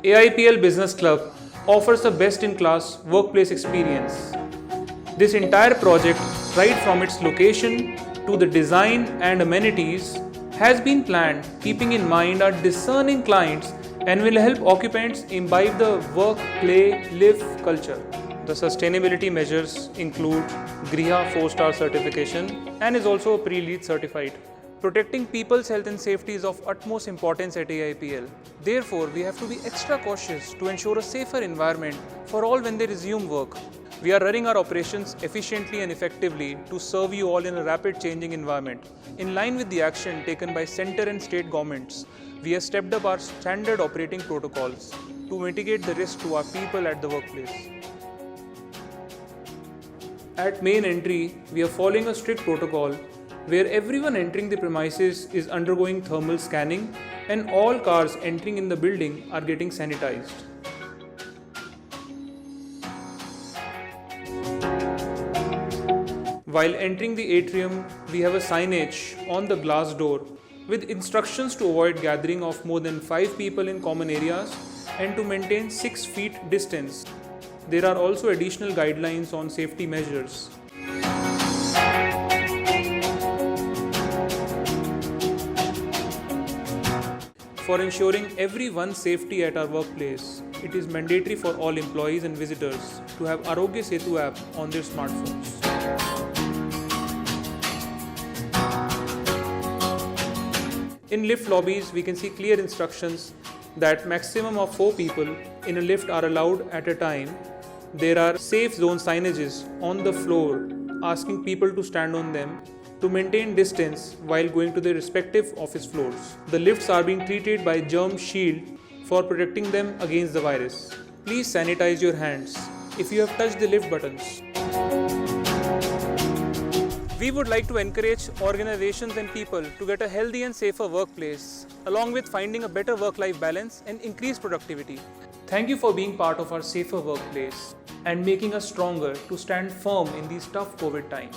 AIPL Business Club offers a best-in-class workplace experience. This entire project, right from its location to the design and amenities, has been planned keeping in mind our discerning clients and will help occupants imbibe the work, play, live culture. The sustainability measures include GRIHA 4-star certification and is also pre-LEED certified. Protecting people's health and safety is of utmost importance at AIPL. Therefore, we have to be extra cautious to ensure a safer environment for all when they resume work. We are running our operations efficiently and effectively to serve you all in a rapid changing environment. In line with the action taken by centre and state governments, we have stepped up our standard operating protocols to mitigate the risk to our people at the workplace. At main entry, we are following a strict protocol where everyone entering the premises is undergoing thermal scanning and all cars entering in the building are getting sanitized. While entering the atrium, we have a signage on the glass door with instructions to avoid gathering of more than 5 people in common areas and to maintain 6 feet distance. There are also additional guidelines on safety measures. For ensuring everyone's safety at our workplace, it is mandatory for all employees and visitors to have Arogya Setu app on their smartphones. In lift lobbies, we can see clear instructions that maximum of 4 people in a lift are allowed at a time. There are safe zone signages on the floor asking people to stand on them to maintain distance while going to their respective office floors. The lifts are being treated by Germ Shield for protecting them against the virus. Please sanitize your hands if you have touched the lift buttons. We would like to encourage organizations and people to get a healthy and safer workplace, along with finding a better work-life balance and increased productivity. Thank you for being part of our safer workplace and making us stronger to stand firm in these tough COVID times.